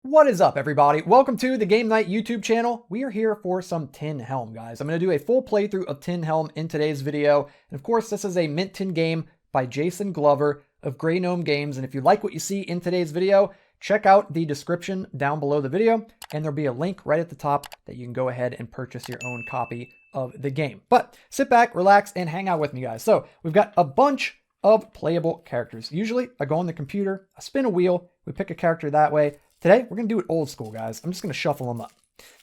What is up, everybody? Welcome to the Game Night YouTube channel. We are here for some Tin Helm, guys. I'm going to do a full playthrough of Tin Helm in today's video. And of course, this is a mint tin game by Jason Glover of Grey Gnome Games. And if you like what you see in today's video, check out the description down below the video. And there'll be a link right at the top that you can go ahead and purchase your own copy of the game. But sit back, relax, and hang out with me, guys. So we've got a bunch of playable characters. Usually, I go on the computer, I spin a wheel, we pick a character that way. Today, we're going to do it old school, guys. I'm just going to shuffle them up.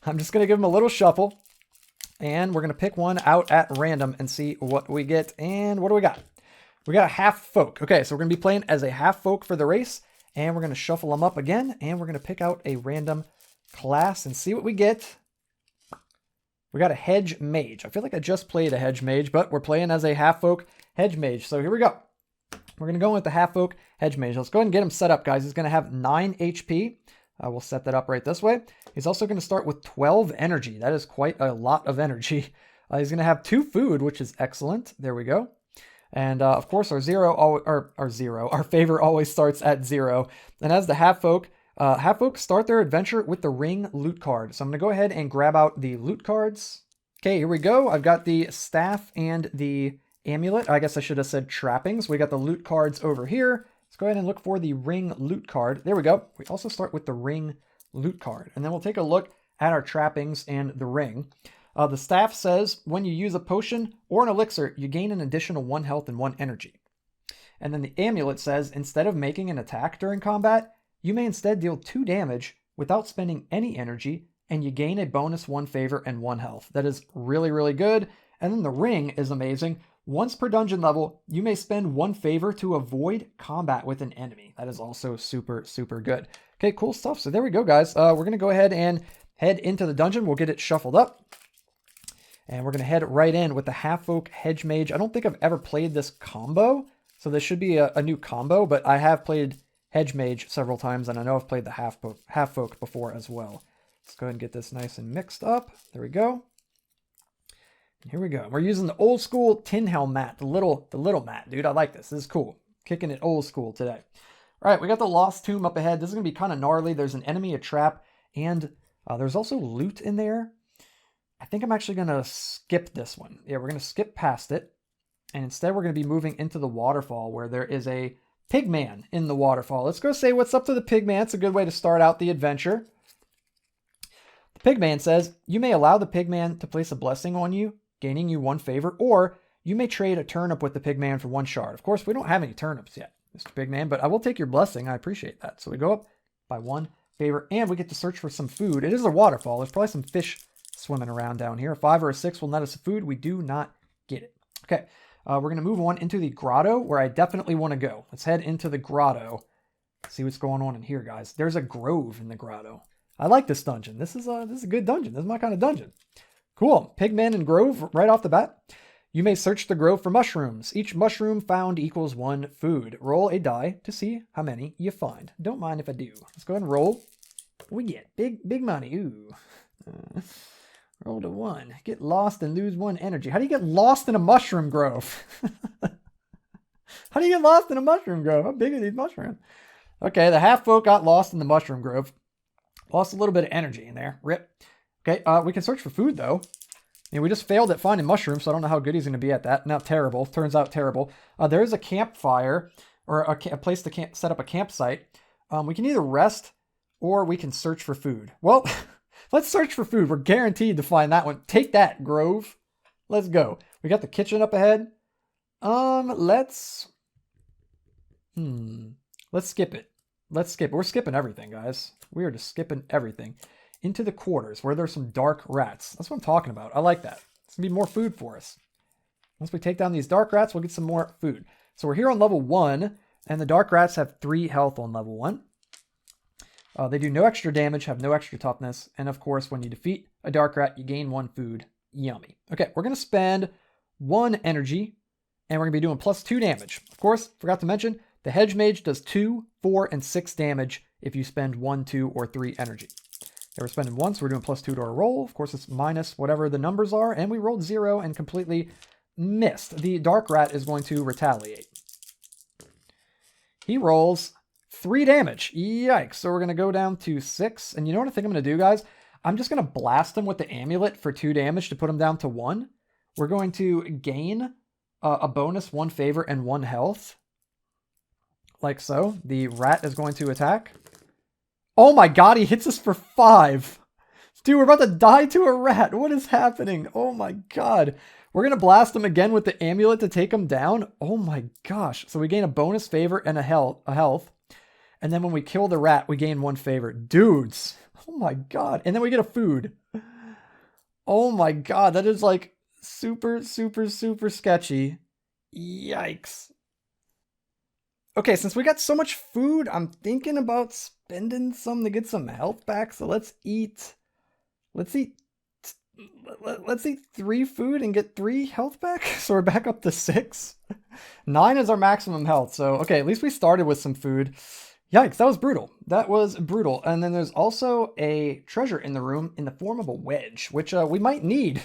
I'm just going to give them a little shuffle, and we're going to pick one out at random and see what we get. And what do we got? We got a Halffolk. Okay, so we're going to be playing as a Halffolk for the race, and we're going to shuffle them up again, and we're going to pick out a random class and see what we get. We got a Hedge Mage. I feel like I just played a Hedge Mage, but we're playing as a Halffolk Hedge Mage. So here we go. We're going to go with the Halffolk Hedge Mage. Let's go ahead and get him set up, guys. He's going to have 9 HP. We'll set that up right this way. He's also going to start with 12 energy. That is quite a lot of energy. He's going to have 2 food, which is excellent. There we go. And of course, our favor always starts at 0. And as the Halffolk, Halffolk start their adventure with the ring loot card. So I'm going to go ahead and grab out the loot cards. Okay, here we go. I've got the staff and the Amulet. I guess I should have said trappings. We got the loot cards over here. Let's go ahead and look for the ring loot card. There we go. We also start with the ring loot card. And then we'll take a look at our trappings and the ring. The staff says when you use a potion or an elixir, you gain an additional 1 health and 1 energy. And then the amulet says instead of making an attack during combat, you may instead deal 2 damage without spending any energy, and you gain a bonus 1 favor and 1 health. That is really, really good. And then the ring is amazing. Once per dungeon level, you may spend 1 favor to avoid combat with an enemy. That is also super, super good. Okay, cool stuff. So there we go, guys. We're going to go ahead and head into the dungeon. We'll get it shuffled up. And we're going to head right in with the Halffolk Hedge Mage. I don't think I've ever played this combo, so this should be a new combo, but I have played Hedge Mage several times, and I know I've played the Halffolk before as well. Let's go ahead and get this nice and mixed up. There we go. Here we go. We're using the old school Tin Helm mat, the little mat, dude. I like this. This is cool. Kicking it old school today. All right, we got the Lost Tomb up ahead. This is going to be kind of gnarly. There's an enemy, a trap, and there's also loot in there. I think I'm actually going to skip this one. Yeah, we're going to skip past it. And instead, we're going to be moving into the waterfall where there is a pigman in the waterfall. Let's go say what's up to the pigman. It's a good way to start out the adventure. The pigman says, you may allow the pigman to place a blessing on you, gaining you 1 favor, or you may trade a turnip with the pigman for 1 shard. Of course, we don't have any turnips yet, Mr. Pigman, but I will take your blessing. I appreciate that. So we go up by 1 favor, and we get to search for some food. It is a waterfall. There's probably some fish swimming around down here. A 5 or a 6 will net us food. We do not get it. Okay, we're going to move on into the grotto, where I definitely want to go. Let's head into the grotto. See what's going on in here, guys. There's a grove in the grotto. I like this dungeon. This is a good dungeon. This is my kind of dungeon. Cool. Pigman and grove right off the bat. You may search the grove for mushrooms. Each mushroom found equals 1 food. Roll a die to see how many you find. Don't mind if I do. Let's go ahead and roll. We get big money. Ooh. Roll to 1. Get lost and lose 1 energy. How do you get lost in a mushroom grove? How do you get lost in a mushroom grove? How big are these mushrooms? Okay, the Halffolk got lost in the mushroom grove. Lost a little bit of energy in there. Rip. Okay, we can search for food, though. And we just failed at finding mushrooms, so I don't know how good he's going to be at that. Now, terrible. Turns out terrible. There is a campfire, or a place to set up a campsite. We can either rest, or we can search for food. Well, let's search for food. We're guaranteed to find that one. Take that, Grove. Let's go. We got the kitchen up ahead. Let's skip it. Let's skip it. We're skipping everything, guys. We are just skipping everything. Into the quarters where there's some dark rats. That's what I'm talking about. I like that. It's going to be more food for us. Once we take down these dark rats, we'll get some more food. So we're here on level 1, and the dark rats have 3 health on level 1. They do no extra damage, have no extra toughness, and of course, when you defeat a dark rat, you gain 1 food. Yummy. Okay, we're going to spend 1 energy, and we're going to be doing plus 2 damage. Of course, forgot to mention, the Hedge Mage does 2, 4, and 6 damage if you spend 1, 2, or 3 energy. Okay, we're spending 1, so we're doing plus 2 to our roll. Of course, it's minus whatever the numbers are, and we rolled 0 and completely missed. The dark rat is going to retaliate. He rolls 3 damage. Yikes. So we're going to go down to 6. And you know what I think I'm going to do, guys? I'm just going to blast him with the amulet for 2 damage to put him down to 1. We're going to gain a bonus 1 favor and 1 health. Like so. The rat is going to attack. Oh my god, he hits us for 5. Dude, we're about to die to a rat. What is happening? Oh my god. We're going to blast him again with the amulet to take him down. Oh my gosh. So we gain a bonus favor and a health. And then when we kill the rat, we gain 1 favor. Dudes. Oh my god. And then we get a food. Oh my god. That is like super, super, super sketchy. Yikes. Okay, since we got so much food, I'm thinking about spending some to get some health back. So let's eat 3 food and get 3 health back. So we're back up to 6. 9 is our maximum health. So, okay, at least we started with some food. Yikes, that was brutal. That was brutal. And then there's also a treasure in the room in the form of a wedge, which we might need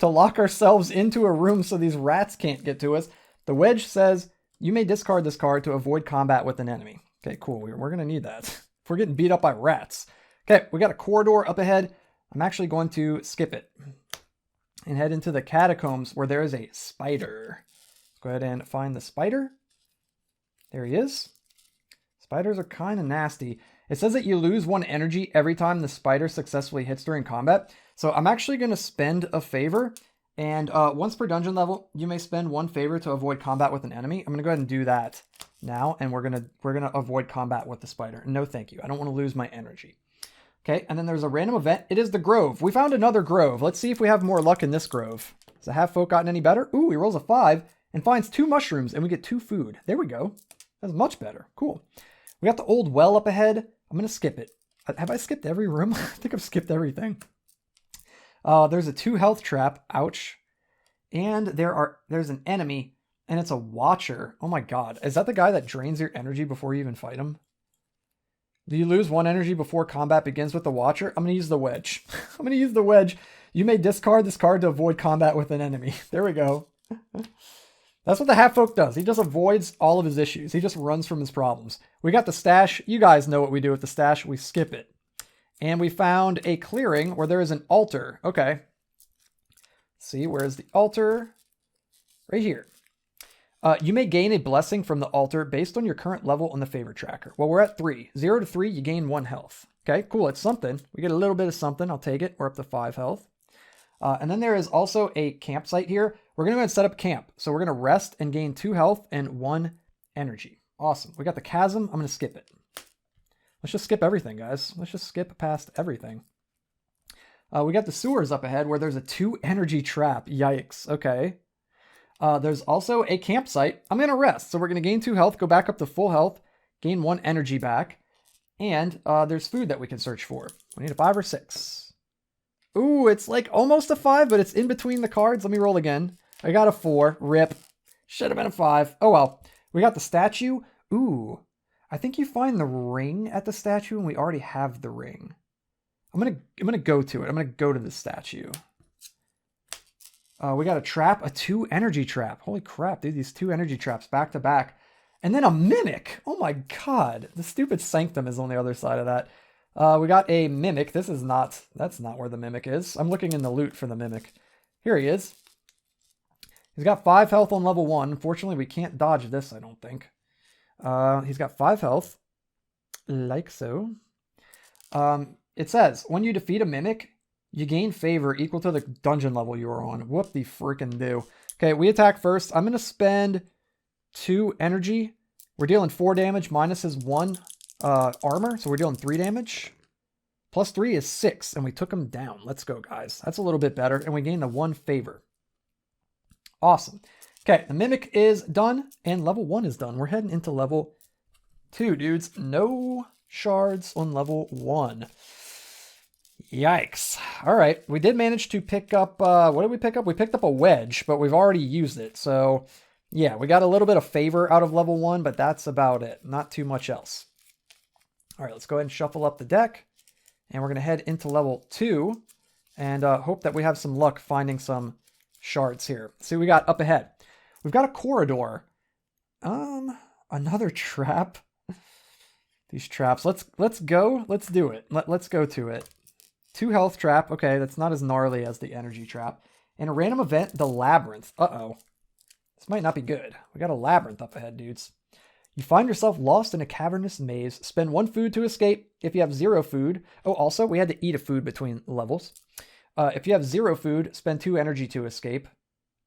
to lock ourselves into a room so these rats can't get to us. The wedge says, you may discard this card to avoid combat with an enemy. Okay, cool. We're going to need that. If we're getting beat up by rats. Okay, we got a corridor up ahead. I'm actually going to skip it and head into the catacombs where there is a spider. Let's go ahead and find the spider. There he is. Spiders are kind of nasty. It says that you lose 1 energy every time the spider successfully hits during combat. So I'm actually going to spend a favor. And once per dungeon level, you may spend 1 favor to avoid combat with an enemy. I'm going to go ahead and do that now. And we're gonna avoid combat with the spider. No, thank you. I don't want to lose my energy. Okay, and then there's a random event. It is the grove. We found another grove. Let's see if we have more luck in this grove. Has the Halffolk gotten any better? Ooh, he rolls a 5 and finds 2 mushrooms, and we get 2 food. There we go. That's much better. Cool. We got the old well up ahead. I'm going to skip it. Have I skipped every room? I think I've skipped everything. There's a 2 health trap. Ouch. And there's an enemy, and it's a watcher. Oh my god. Is that the guy that drains your energy before you even fight him? Do you lose 1 energy before combat begins with the watcher? I'm going to use the wedge. I'm going to use the wedge. You may discard this card to avoid combat with an enemy. There we go. That's what the Halffolk does. He just avoids all of his issues. He just runs from his problems. We got the stash. You guys know what we do with the stash. We skip it. And we found a clearing where there is an altar. Okay. See, where's the altar? Right here. You may gain a blessing from the altar based on your current level on the favor tracker. Well, we're at 3. 0 to 3, you gain 1 health. Okay, cool. It's something. We get a little bit of something. I'll take it. We're up to 5 health. And then there is also a campsite here. We're going to go ahead and set up camp. So we're going to rest and gain 2 health and 1 energy. Awesome. We got the chasm. I'm going to skip it. Let's just skip everything, guys. Let's just skip past everything. We got the sewers up ahead where there's a 2 energy trap. Yikes. Okay. There's also a campsite. I'm going to rest. So we're going to gain 2 health, go back up to full health, gain 1 energy back. And there's food that we can search for. We need a 5 or 6. Ooh, it's like almost a 5, but it's in between the cards. Let me roll again. I got a 4. Rip. Should have been a 5. Oh well. We got the statue. Ooh. I think you find the ring at the statue, and we already have the ring. I'm gonna go to it. I'm gonna go to the statue. We got a trap, a 2 energy trap. Holy crap, dude, these 2 energy traps back to back. And then a mimic. Oh my god. The stupid sanctum is on the other side of that. We got a mimic. That's not where the mimic is. I'm looking in the loot for the mimic. Here he is. He's got 5 health on level 1. Unfortunately, we can't dodge this, I don't think. He's got 5 health. Like so. It says, when you defeat a mimic, you gain favor equal to the dungeon level you are on. Whoop the freaking do. Okay, we attack first. I'm going to spend 2 energy. We're dealing 4 damage minus his 1 armor. So we're dealing 3 damage. Plus 3 is 6. And we took him down. Let's go, guys. That's a little bit better. And we gain the 1 favor. Awesome. Okay, the mimic is done. And level 1 is done. We're heading into level 2, dudes. No shards on level 1. Yikes. All right. We did manage to pick up, what did we pick up? We picked up a wedge, but we've already used it. So yeah, we got a little bit of favor out of level 1, but that's about it. Not too much else. All right, let's go ahead and shuffle up the deck. And we're going to head into level 2 and hope that we have some luck finding some shards here. See what we got up ahead. We've got a corridor. Another trap. These traps. Let's go. Let's do it. Let's go to it. 2 health trap. Okay, that's not as gnarly as the energy trap. And a random event, the Labyrinth. Uh-oh. This might not be good. We got a Labyrinth up ahead, dudes. You find yourself lost in a cavernous maze. Spend 1 food to escape. If you have 0 food... Oh, also, we had to eat a food between levels. If you have 0 food, spend 2 energy to escape.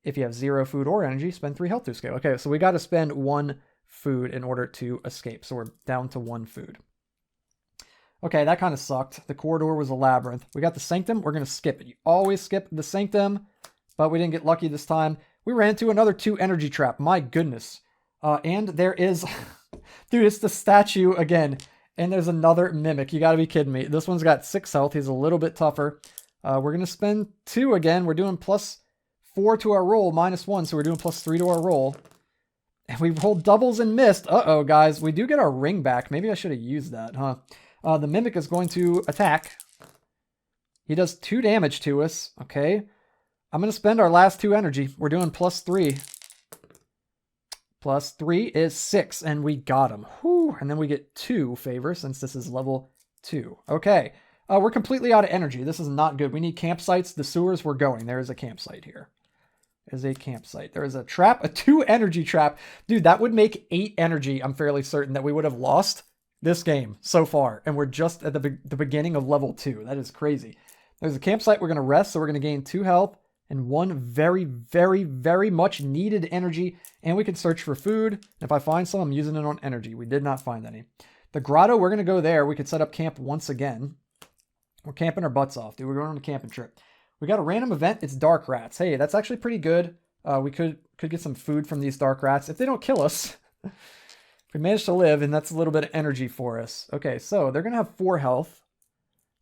If you have 0 food or energy, spend 3 health to escape. Okay, so we got to spend 1 food in order to escape. So we're down to 1 food. Okay, that kind of sucked. The corridor was a labyrinth. We got the Sanctum. We're going to skip it. You always skip the Sanctum, but we didn't get lucky this time. We ran into another 2 energy trap. My goodness. And there is... Dude, it's the statue again. And there's another Mimic. You got to be kidding me. This one's got 6 health. He's a little bit tougher. We're going to spend 2 again. We're doing +4 to our roll, -1. So we're doing +3 to our roll. And we rolled doubles and missed. Uh-oh, guys. We do get our ring back. Maybe I should have used that, huh? The Mimic is going to attack. He does 2 damage to us. Okay. I'm going to spend our last 2 energy. We're doing +3. +3 is 6, and we got him. Whew. And then we get 2 favor since this is level 2. Okay. We're completely out of energy. This is not good. We need campsites. The sewers, we're going. There is a campsite here. There's a campsite. There is a trap, a 2 energy trap. Dude, that would make 8 energy. I'm fairly certain that we would have lost this game so far. And we're just at the beginning of level 2. That is crazy. There's a campsite. We're going to rest. So we're going to gain 2 health and 1 very, very, very much needed energy. And we can search for food. If I find some, I'm using it on energy. We did not find any. The grotto, we're going to go there. We could set up camp once again. We're camping our butts off, dude. We're going on a camping trip. We got a random event. It's dark rats. Hey, that's actually pretty good. We could get some food from these dark rats. If they don't kill us, if we manage to live, and that's a little bit of energy for us. Okay, so they're going to have 4 health,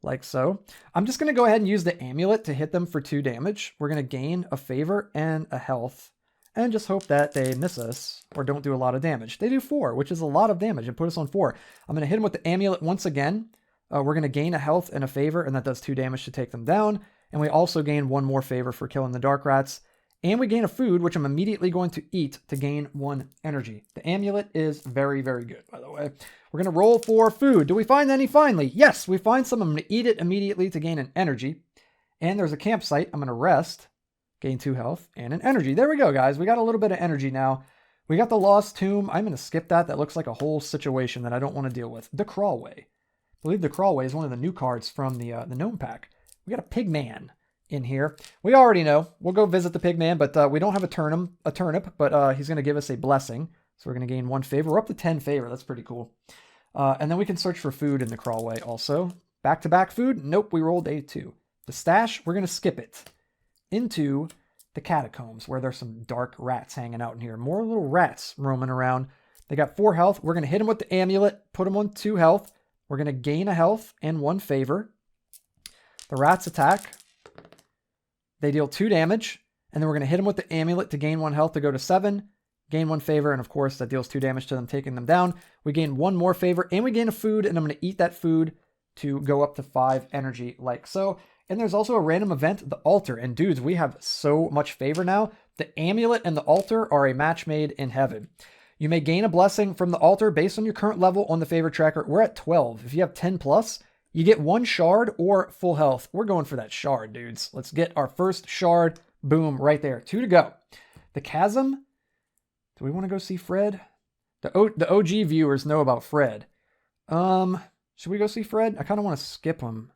like so. I'm just going to go ahead and use the amulet to hit them for 2 damage. We're going to gain a favor and a health, and just hope that they miss us or don't do a lot of damage. They do 4, which is a lot of damage, and put us on 4. I'm going to hit them with the amulet once again. We're going to gain a health and a favor, and that does 2 damage to take them down. And we also gain 1 more favor for killing the dark rats. And we gain a food, which I'm immediately going to eat to gain 1 energy. The amulet is very, very good, by the way. We're going to roll for food. Do we find any finally? Yes, we find some. I'm going to eat it immediately to gain an energy. And there's a campsite. I'm going to rest, gain 2 health, and an energy. There we go, guys. We got a little bit of energy now. We got the Lost Tomb. I'm going to skip that. That looks like a whole situation that I don't want to deal with. The Crawlway. I believe the Crawlway is one of the new cards from the Gnome Pack. We got a Pigman in here. We already know. We'll go visit the Pigman, but we don't have a turnip, but he's going to give us a blessing. So we're going to gain 1 favor. We're up to 10 favor. That's pretty cool. And then we can search for food in the Crawlway also. Back-to-back food? Nope, we rolled a 2. The stash, we're going to skip it into the catacombs where there's some dark rats hanging out in here. More little rats roaming around. They got 4 health. We're going to hit them with the amulet, put them on 2 health. We're going to gain a health and 1 favor. The rats attack. They deal 2 damage. And then we're going to hit them with the amulet to gain 1 health to go to 7. Gain 1 favor. And of course, that deals 2 damage to them, taking them down. We gain 1 more favor. And we gain a food. And I'm going to eat that food to go up to 5 energy like so. And there's also a random event, the altar. And dudes, we have so much favor now. The amulet and the altar are a match made in heaven. You may gain a blessing from the altar based on your current level on the favor tracker. We're at 12. If you have 10 plus, you get 1 shard or full health. We're going for that shard, dudes. Let's get our first shard. Boom, right there. 2 to go. The chasm. Do we want to go see Fred? The OG viewers know about Fred. Should we go see Fred? I kind of want to skip him.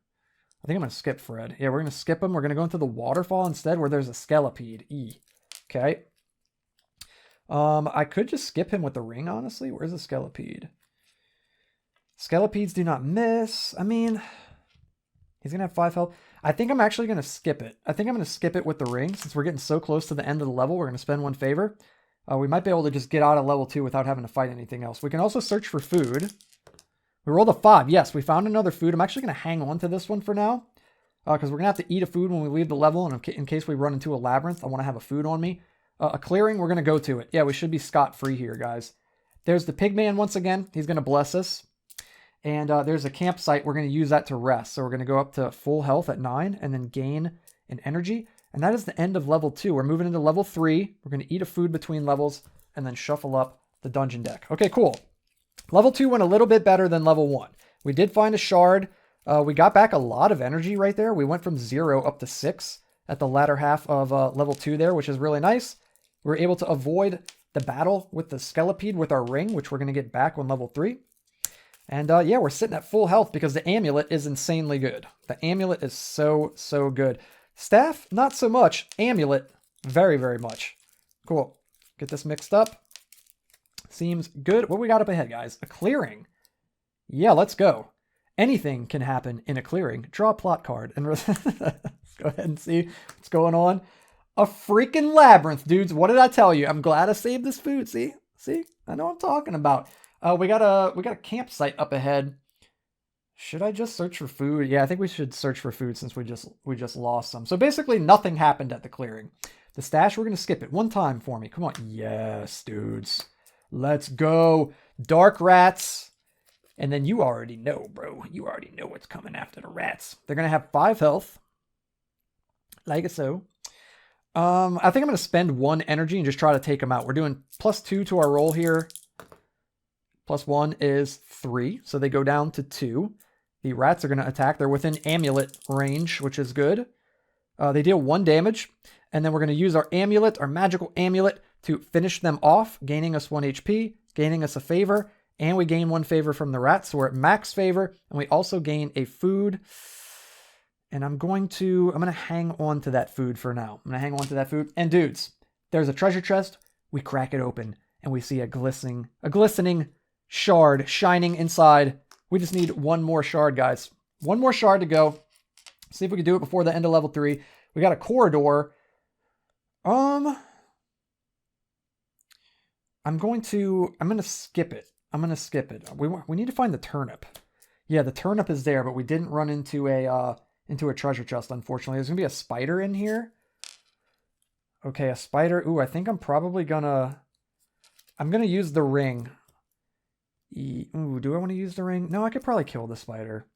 I think I'm going to skip Fred. Yeah, we're going to skip him. We're going to go into the waterfall instead where there's a skelipede. Okay. I could just skip him with the ring, honestly. Where's the skelipede? Skelipedes do not miss. I mean, he's going to have 5 health. I think I'm actually going to skip it. I think I'm going to skip it with the ring. Since we're getting so close to the end of the level, we're going to spend 1 favor. We might be able to just get out of level 2 without having to fight anything else. We can also search for food. We rolled a 5. Yes, we found another food. I'm actually going to hang on to this one for now. Because we're going to have to eat a food when we leave the level. And in case we run into a labyrinth, I want to have a food on me. A clearing, we're going to go to it. Yeah, we should be scot-free here, guys. There's the Pigman once again. He's going to bless us. And there's a campsite. We're going to use that to rest. So we're going to go up to full health at 9 and then gain an energy. And that is the end of level 2. We're moving into level 3. We're going to eat a food between levels and then shuffle up the dungeon deck. Okay, cool. Level 2 went a little bit better than level 1. We did find a shard. We got back a lot of energy right there. We went from 0 up to 6 at the latter half of level 2 there, which is really nice. We were able to avoid the battle with the Skelepede with our ring, which we're going to get back on level 3. And yeah, we're sitting at full health because the amulet is insanely good. The amulet is so, so good. Staff, not so much. Amulet, very, very much. Cool. Get this mixed up. Seems good. What we got up ahead, guys? A clearing. Yeah, let's go. Anything can happen in a clearing. Draw a plot card. And let's go ahead and see what's going on. A freaking labyrinth, dudes. What did I tell you? I'm glad I saved this food. See? I know what I'm talking about. We got a campsite up ahead. Should I just search for food? Yeah, I think we should search for food since we just lost some. So basically nothing happened at the clearing. The stash, we're going to skip it one time for me. Come on. Yes, dudes. Let's go. Dark rats. And then you already know, bro. You already know what's coming after the rats. They're going to have 5 health. Like so. I think I'm going to spend 1 energy and just try to take them out. We're doing +2 to our roll here. +1 is 3. So they go down to 2. The rats are going to attack. They're within amulet range, which is good. They deal 1 damage. And then we're going to use our amulet, our magical amulet, to finish them off, gaining us 1 HP, gaining us a favor, and we gain 1 favor from the rats. So we're at max favor, and we also gain a food. And I'm going to hang on to that food for now. I'm going to hang on to that food. And dudes, there's a treasure chest. We crack it open, and we see a glistening shard shining inside. We just need 1 more shard, guys. 1 more shard to go. See if we can do it before the end of level 3. We got a corridor. I'm going to skip it. We need to find the turnip. Yeah, the turnip is there, but we didn't run into a treasure chest, unfortunately. There's going to be a spider in here. Okay, a spider. Ooh, I think I'm probably gonna use the ring. Ooh, do I want to use the ring? No, I could probably kill the spider.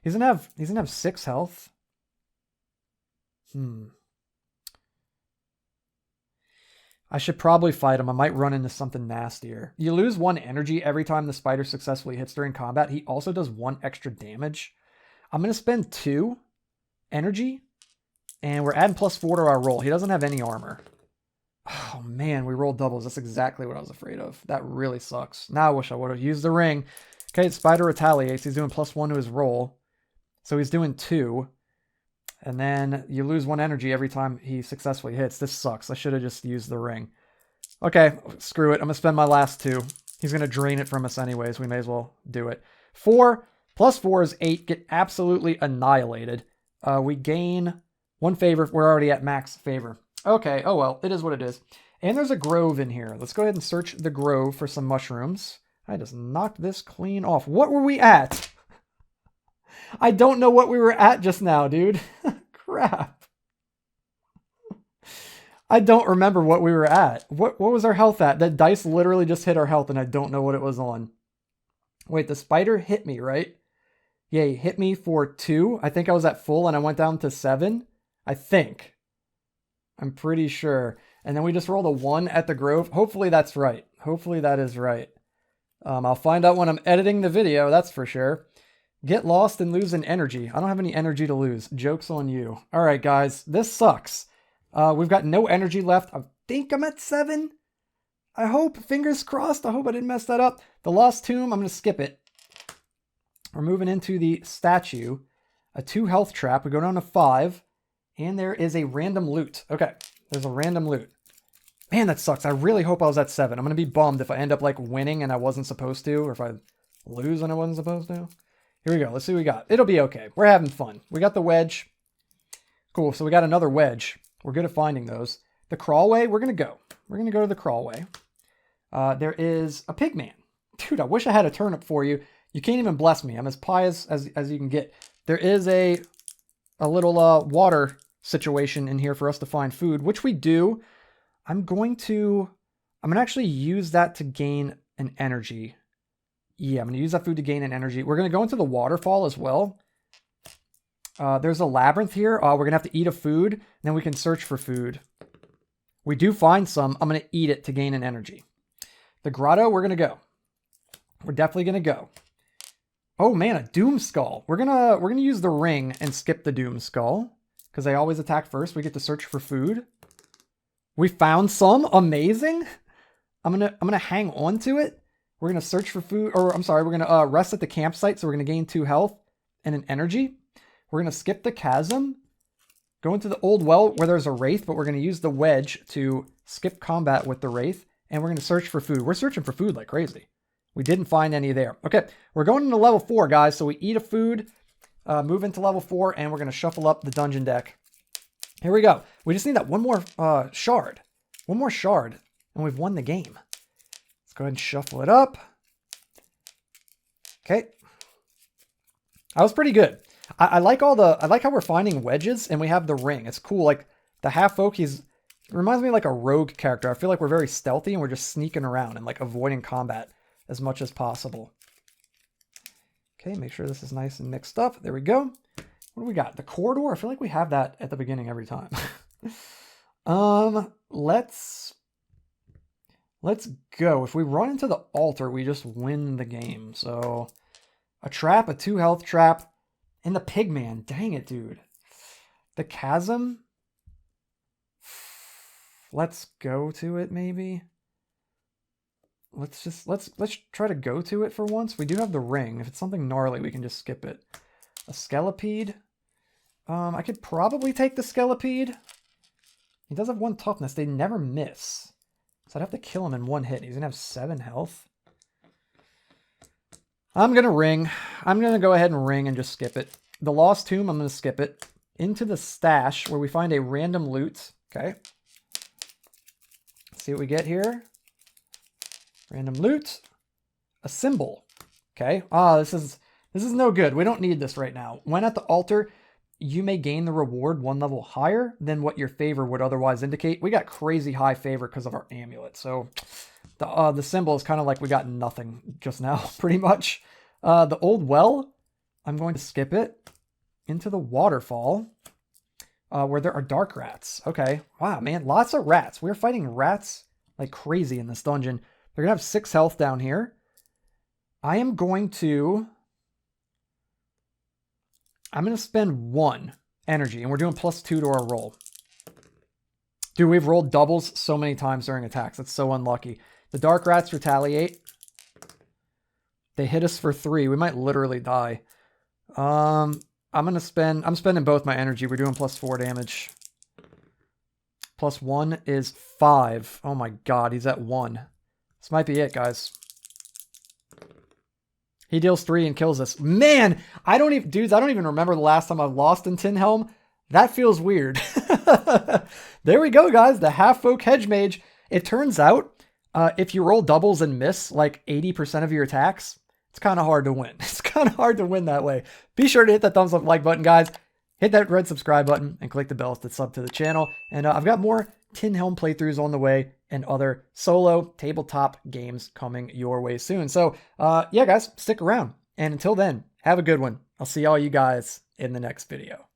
He's gonna have 6 health. I should probably fight him. I might run into something nastier. You lose 1 energy every time the spider successfully hits during combat. He also does 1 extra damage. I'm going to spend 2 energy, and we're adding +4 to our roll. He doesn't have any armor. Oh, man, we rolled doubles. That's exactly what I was afraid of. That really sucks. Now I wish I would have used the ring. Okay, spider retaliates. He's doing +1 to his roll. So he's doing 2. And then you lose 1 energy every time he successfully hits. This sucks. I should have just used the ring. Okay, screw it. I'm going to spend my last 2. He's going to drain it from us anyways. We may as well do it. 4 + 4 is 8. Get absolutely annihilated. We gain 1 favor. We're already at max favor. Okay, oh well. It is what it is. And there's a grove in here. Let's go ahead and search the grove for some mushrooms. I just knocked this clean off. What were we at? I don't know what we were at just now, dude. Crap. I don't remember what we were at. What was our health at? That dice literally just hit our health and I don't know what it was on. Wait, the spider hit me, right? Yeah, he hit me for 2. I think I was at full and I went down to 7. I think. I'm pretty sure. And then we just rolled a 1 at the grove. Hopefully that's right. Hopefully that is right. I'll find out when I'm editing the video, that's for sure. Get lost and lose an energy. I don't have any energy to lose. Joke's on you. All right, guys. This sucks. We've got no energy left. I think I'm at 7. I hope. Fingers crossed. I hope I didn't mess that up. The Lost Tomb, I'm going to skip it. We're moving into the statue. A 2 health trap. We go down to 5. And there is a random loot. Okay. There's a random loot. Man, that sucks. I really hope I was at 7. I'm going to be bummed if I end up like winning and I wasn't supposed to. Or if I lose and I wasn't supposed to. Here we go. Let's see what we got. It'll be okay. We're having fun. We got the wedge. Cool. So we got another wedge. We're good at finding those. The crawlway, we're going to go. We're going to go to the crawlway. There is a pigman. Dude, I wish I had a turnip for you. You can't even bless me. I'm as pious as you can get. There is a little water situation in here for us to find food, which we do. I'm going to actually use that to gain an energy. Yeah, I'm going to use that food to gain an energy. We're going to go into the waterfall as well. There's a labyrinth here. We're going to have to eat a food, and then we can search for food. We do find some. I'm going to eat it to gain an energy. The grotto, we're going to go. We're definitely going to go. Oh man, a Doom Skull. We're gonna use the ring and skip the Doom Skull because they always attack first. We get to search for food. We found some. Amazing. I'm gonna hang on to it. We're gonna search for food, or I'm sorry, we're gonna rest at the campsite, so we're gonna gain 2 health and an energy. We're gonna skip the chasm, go into the old well where there's a wraith, but we're gonna use the wedge to skip combat with the wraith, and we're gonna search for food. We're searching for food like crazy. We didn't find any there. Okay, we're going into level 4, guys. So we eat a food, move into level 4, and we're going to shuffle up the dungeon deck. Here we go. We just need that one more shard. One more shard, and we've won the game. Let's go ahead and shuffle it up. Okay. That was pretty good. I like how we're finding wedges, and we have the ring. It's cool. Like, the Halffolk, it reminds me of like a rogue character. I feel like we're very stealthy, and we're just sneaking around and like avoiding combat as much as possible. Okay, make sure this is nice and mixed up. There we go. What do we got? The corridor? I feel like we have that at the beginning every time. Let's go. If we run into the altar, we just win the game. So a trap, a 2 health trap, and the pigman. Dang it, dude. The chasm. Let's go to it, maybe. Let's try to go to it for once. We do have the ring. If it's something gnarly, we can just skip it. A Skelipede. I could probably take the Skelipede. He does have 1 toughness. They never miss. So I'd have to kill him in 1 hit. He's going to have 7 health. I'm going to ring. I'm going to go ahead and ring and just skip it. The Lost Tomb, I'm going to skip it. Into the stash where we find a random loot. Okay. Let's see what we get here. Random loot, a symbol. Okay. This is no good. We don't need this right now. When at the altar, you may gain the reward 1 level higher than what your favor would otherwise indicate. We got crazy high favor because of our amulet. So the symbol is kind of like we got nothing just now, pretty much. The old well, I'm going to skip it. Into the waterfall, where there are dark rats. Okay. Wow, man, lots of rats. We're fighting rats like crazy in this dungeon. They're going to have 6 health down here. I am going to spend 1 energy, and we're doing +2 to our roll. Dude, we've rolled doubles so many times during attacks. That's so unlucky. The dark rats retaliate. They hit us for 3. We might literally die. I'm spending both my energy. We're doing +4 damage. +1 is 5. Oh my god, he's at 1. This might be it, guys. He deals 3 and kills us. Man, I don't even remember the last time I've lost in Tin Helm. That feels weird. There we go, guys. The Halffolk Hedge Mage. It turns out, if you roll doubles and miss like 80% of your attacks, it's kind of hard to win. It's kind of hard to win that way. Be sure to hit that thumbs up like button, guys. Hit that red subscribe button and click the bell to sub to the channel. And I've got more Tin Helm playthroughs on the way and other solo tabletop games coming your way soon. So yeah, guys, stick around. And until then, have a good one. I'll see all you guys in the next video.